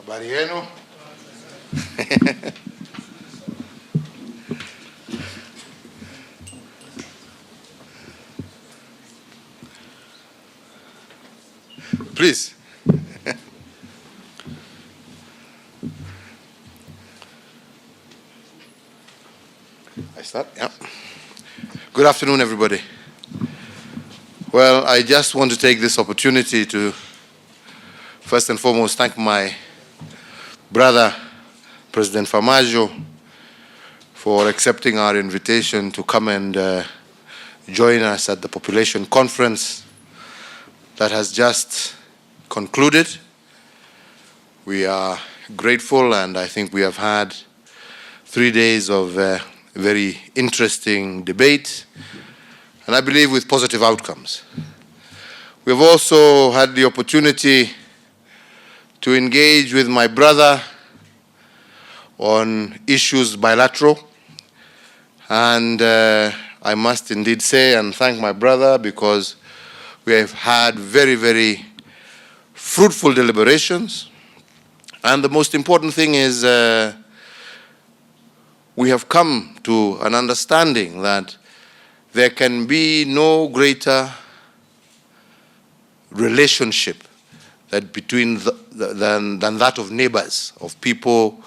Habari yenu? Please. I start? Yeah. Good afternoon, everybody. Well, I just want to take this opportunity to first and foremost thank my brother, President Farmaajo, for accepting our invitation to come and join us at the population conference that has just concluded. We are grateful, and I think we have had 3 days of very interesting debate, and I believe with positive outcomes. We have also had the opportunity to engage with my brother on issues bilateral, and I must indeed say and thank my brother because we have had very, very fruitful deliberations, and the most important thing is we have come to an understanding that there can be no greater relationship that between than that of neighbors, of people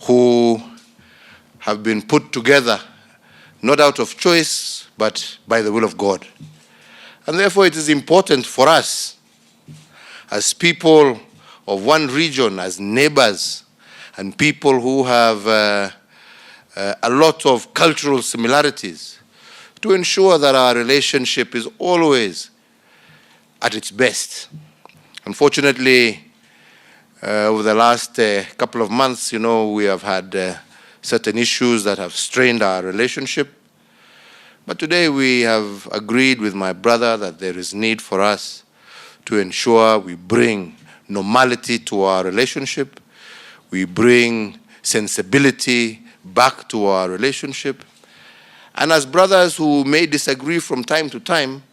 who have been put together not out of choice but by the will of God. And therefore it is important for us as people of one region, as neighbors, and people who have a lot of cultural similarities, to ensure that our relationship is always at its best. Unfortunately, over the last couple of months, you know, we have had certain issues that have strained our relationship. But today we have agreed with my brother that there is need for us to ensure we bring normality to our relationship, we bring sensibility back to our relationship. And as brothers who may disagree from time to time,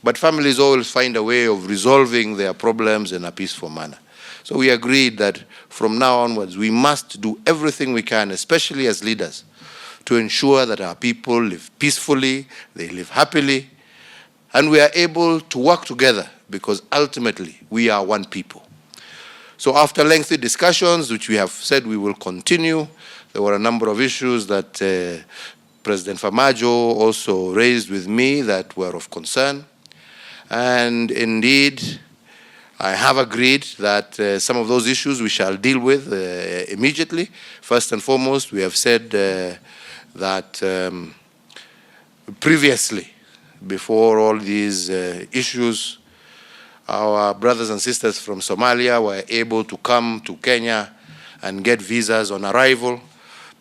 but families always find a way of resolving their problems in a peaceful manner. So we agreed that from now onwards, we must do everything we can, especially as leaders, to ensure that our people live peacefully, they live happily, and we are able to work together because ultimately we are one people. So after lengthy discussions, which we have said we will continue, there were a number of issues that President Farmaajo also raised with me that were of concern. And indeed, I have agreed that some of those issues we shall deal with immediately. First and foremost, we have said that previously, before all these issues, our brothers and sisters from Somalia were able to come to Kenya and get visas on arrival,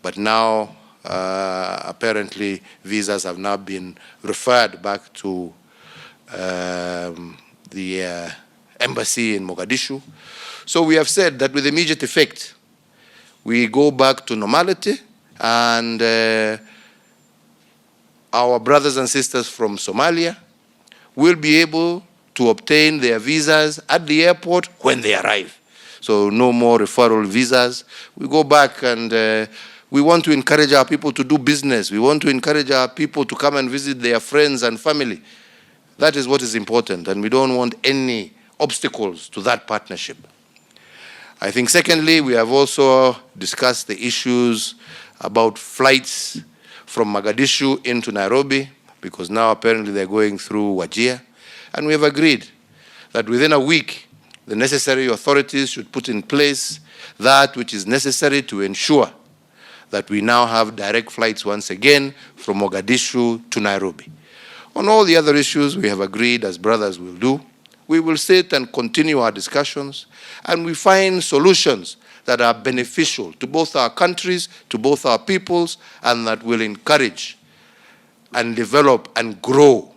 but now apparently visas have now been referred back to the embassy in Mogadishu. So we have said that with immediate effect, we go back to normality, and our brothers and sisters from Somalia will be able to obtain their visas at the airport when they arrive. So no more referral visas. We go back, and we want to encourage our people to do business. We want to encourage our people to come and visit their friends and family. That is what is important, and we don't want any obstacles to that partnership. I think secondly, we have also discussed the issues about flights from Mogadishu into Nairobi, because now apparently they're going through Wajir. And we have agreed that within a week, the necessary authorities should put in place that which is necessary to ensure that we now have direct flights once again from Mogadishu to Nairobi. On all the other issues, we have agreed, as brothers will do, we will sit and continue our discussions, and we find solutions that are beneficial to both our countries, to both our peoples, and that will encourage and develop and grow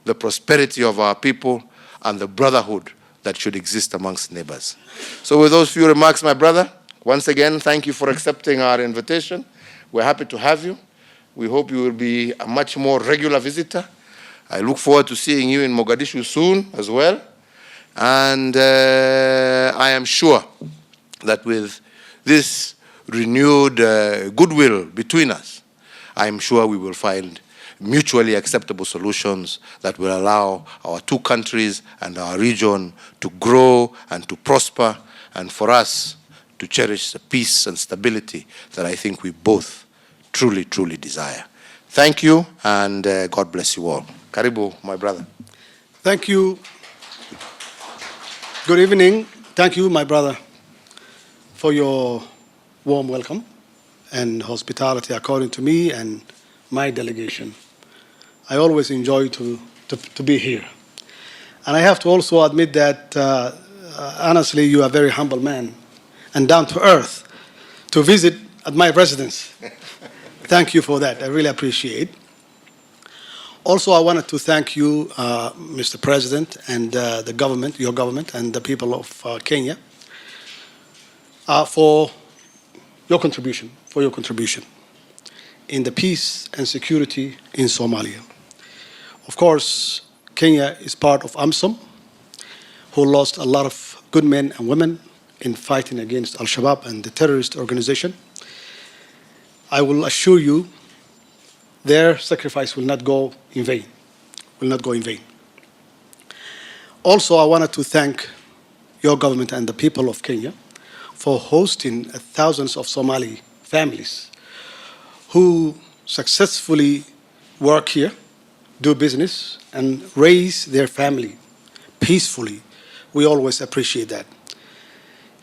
the prosperity of our people and the brotherhood that should exist amongst neighbors. So with those few remarks, my brother, once again, thank you for accepting our invitation. We're happy to have you. We hope you will be a much more regular visitor. I look forward to seeing you in Mogadishu soon as well. And I am sure that with this renewed goodwill between us, I'm sure we will find mutually acceptable solutions that will allow our two countries and our region to grow and to prosper, and for us to cherish the peace and stability that I think we both truly, truly desire. Thank you, and God bless you all. Karibu, my brother. Thank you. Good evening. Thank you, my brother, for your warm welcome and hospitality according to me and my delegation. I always enjoy to be here. And I have to also admit that, honestly, you are a very humble man and down to earth to visit at my residence. Thank you for that. I really appreciate it. Also, I wanted to thank you, Mr. President, and the government, your government, and the people of Kenya for your contribution in the peace and security in Somalia. Of course, Kenya is part of AMSOM, who lost a lot of good men and women in fighting against Al-Shabaab and the terrorist organization. I will assure you their sacrifice will not go in vain, Also, I wanted to thank your government and the people of Kenya for hosting thousands of Somali families who successfully work here, do business, and raise their family peacefully. We always appreciate that.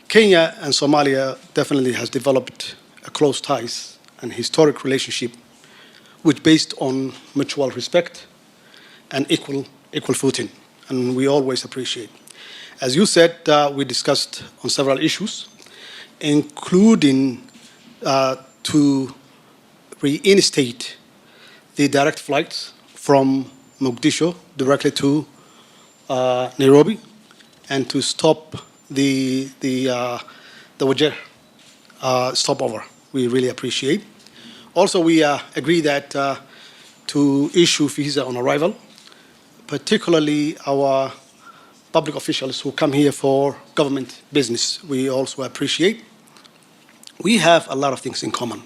Kenya and Somalia definitely has developed a close ties and historic relationship which based on mutual respect and equal footing, and we always appreciate. As you said, we discussed on several issues, including to reinstate the direct flights from Mogadishu directly to Nairobi, and to stop the Wajir stopover. We really appreciate. Also, we agree that to issue visa on arrival, particularly our public officials who come here for government business. We also appreciate. We have a lot of things in common,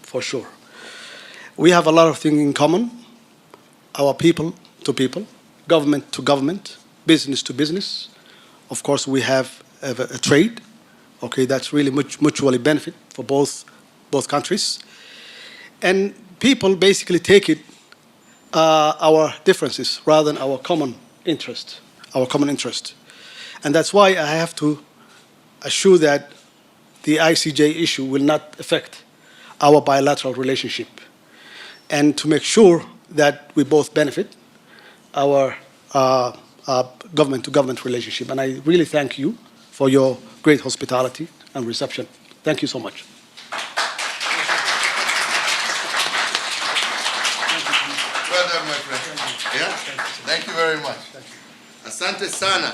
for sure. We have a lot of things in common, our people to people, government to government, business to business. Of course, we have a trade, okay, that's really mutually benefit for both countries. And people basically take it our differences rather than our common interest. And that's why I have to assure that the ICJ issue will not affect our bilateral relationship, and to make sure that we both benefit our government-to-government relationship. And I really thank you for your great hospitality and reception. Thank you so much. Well done, my friend. Yeah? Thank you very much. Asante sana.